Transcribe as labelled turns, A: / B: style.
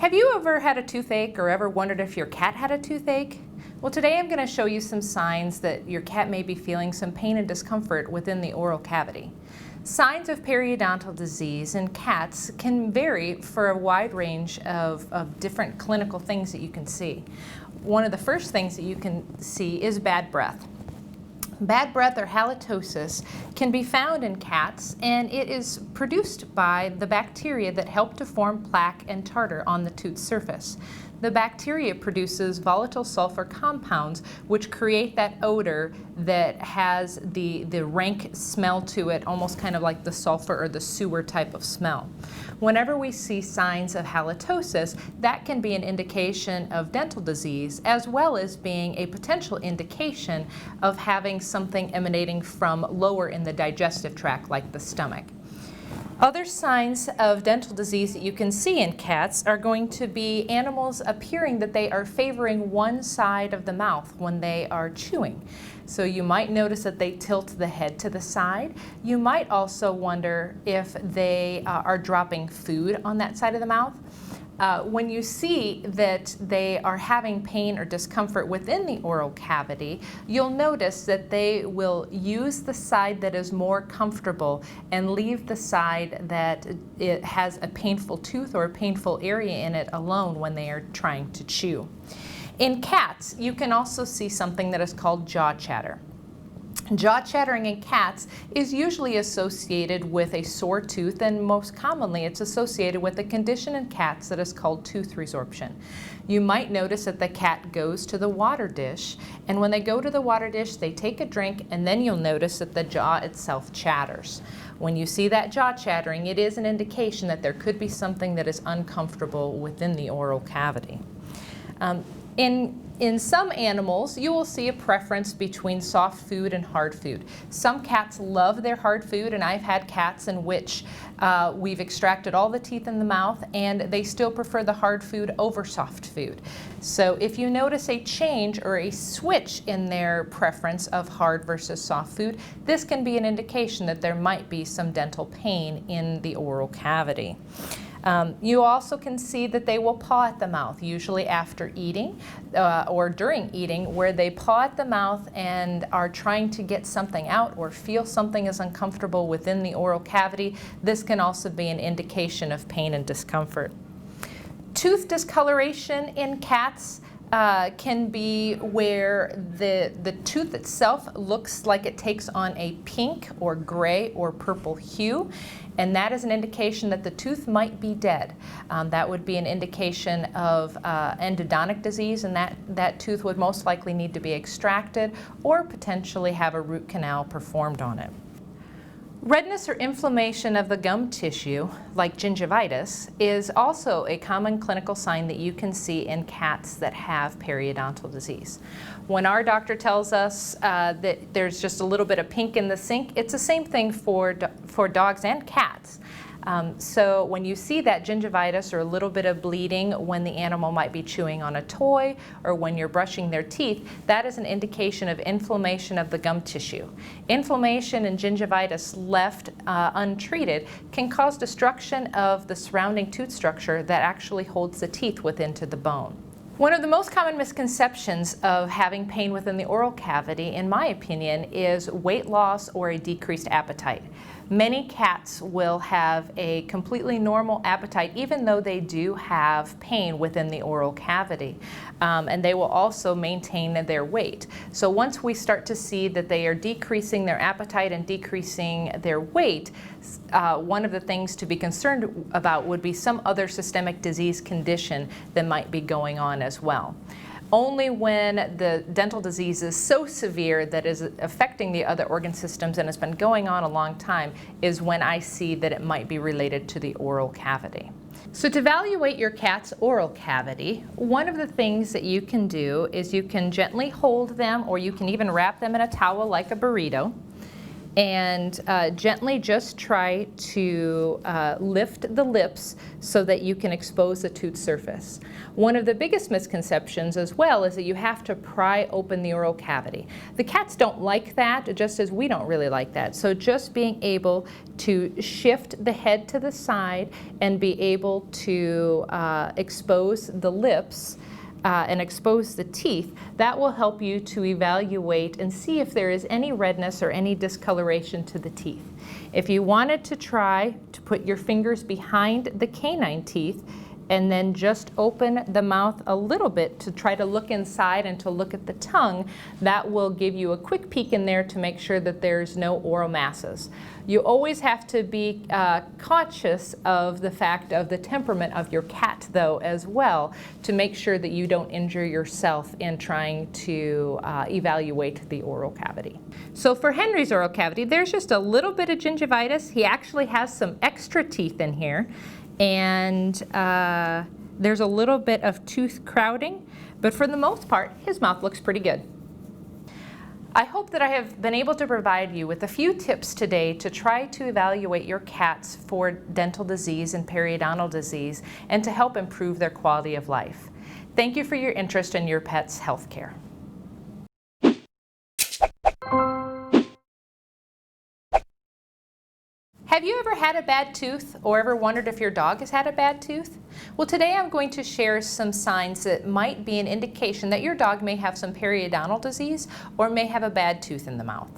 A: Have you ever had a toothache or ever wondered if your cat had a toothache? Well, today I'm going to show you some signs that your cat may be feeling some pain and discomfort within the oral cavity. Signs of periodontal disease in cats can vary for a wide range of different clinical things that you can see. One of the first things that you can see is bad breath. Bad breath or halitosis can be found in cats, and it is produced by the bacteria that help to form plaque and tartar on the tooth surface. The bacteria produces volatile sulfur compounds which create that odor that has the rank smell to it, almost kind of like the sulfur or the sewer type of smell. Whenever we see signs of halitosis, that can be an indication of dental disease as well as being a potential indication of having something emanating from lower in the digestive tract like the stomach. Other signs of dental disease that you can see in cats are going to be animals appearing that they are favoring one side of the mouth when they are chewing. So you might notice that they tilt the head to the side. You might also wonder if they are dropping food on that side of the mouth. When you see that they are having pain or discomfort within the oral cavity, you'll notice that they will use the side that is more comfortable and leave the side that it has a painful tooth or a painful area in it alone when they are trying to chew. In cats, you can also see something that is called jaw chatter. Jaw chattering in cats is usually associated with a sore tooth, and most commonly it's associated with a condition in cats that is called tooth resorption. You might notice that the cat goes to the water dish, and when they go to the water dish they take a drink, and then you'll notice that the jaw itself chatters. When you see that jaw chattering, it is an indication that there could be something that is uncomfortable within the oral cavity. In some animals, you will see a preference between soft food and hard food. Some cats love their hard food, and I've had cats in which we've extracted all the teeth in the mouth and they still prefer the hard food over soft food. So if you notice a change or a switch in their preference of hard versus soft food, this can be an indication that there might be some dental pain in the oral cavity. You also can see that they will paw at the mouth, usually after eating or during eating, where they paw at the mouth and are trying to get something out or feel something is uncomfortable within the oral cavity. This can also be an indication of pain and discomfort. Tooth discoloration in cats can be where the tooth itself looks like it takes on a pink or gray or purple hue, and that is an indication that the tooth might be dead. That would be an indication of endodontic disease, and that tooth would most likely need to be extracted or potentially have a root canal performed on it. Redness or inflammation of the gum tissue, like gingivitis, is also a common clinical sign that you can see in cats that have periodontal disease. When our doctor tells us that there's just a little bit of pink in the sink, it's the same thing for dogs and cats. So when you see that gingivitis or a little bit of bleeding when the animal might be chewing on a toy or when you're brushing their teeth, that is an indication of inflammation of the gum tissue. Inflammation and gingivitis left untreated can cause destruction of the surrounding tooth structure that actually holds the teeth within to the bone. One of the most common misconceptions of having pain within the oral cavity, in my opinion, is weight loss or a decreased appetite. Many cats will have a completely normal appetite even though they do have pain within the oral cavity, and they will also maintain their weight. So once we start to see that they are decreasing their appetite and decreasing their weight, one of the things to be concerned about would be some other systemic disease condition that might be going on as well. Only when the dental disease is so severe that is affecting the other organ systems and has been going on a long time is when I see that it might be related to the oral cavity. So to evaluate your cat's oral cavity, one of the things that you can do is you can gently hold them, or you can even wrap them in a towel like a burrito. and gently just try to lift the lips so that you can expose the tooth surface. One of the biggest misconceptions as well is that you have to pry open the oral cavity. The cats don't like that, just as we don't really like that. So just being able to shift the head to the side and be able to expose the lips and expose the teeth, that will help you to evaluate and see if there is any redness or any discoloration to the teeth. If you wanted to try to put your fingers behind the canine teeth and then just open the mouth a little bit to try to look inside and to look at the tongue, that will give you a quick peek in there to make sure that there's no oral masses. You always have to be conscious of the fact of the temperament of your cat, though, as well, to make sure that you don't injure yourself in trying to evaluate the oral cavity. So for Henry's oral cavity, there's just a little bit of gingivitis. He actually has some extra teeth in here, and there's a little bit of tooth crowding, but for the most part, his mouth looks pretty good. I hope that I have been able to provide you with a few tips today to try to evaluate your cats for dental disease and periodontal disease and to help improve their quality of life. Thank you for your interest in your pet's health care. Have you ever had a bad tooth or ever wondered if your dog has had a bad tooth? Well, today I'm going to share some signs that might be an indication that your dog may have some periodontal disease or may have a bad tooth in the mouth.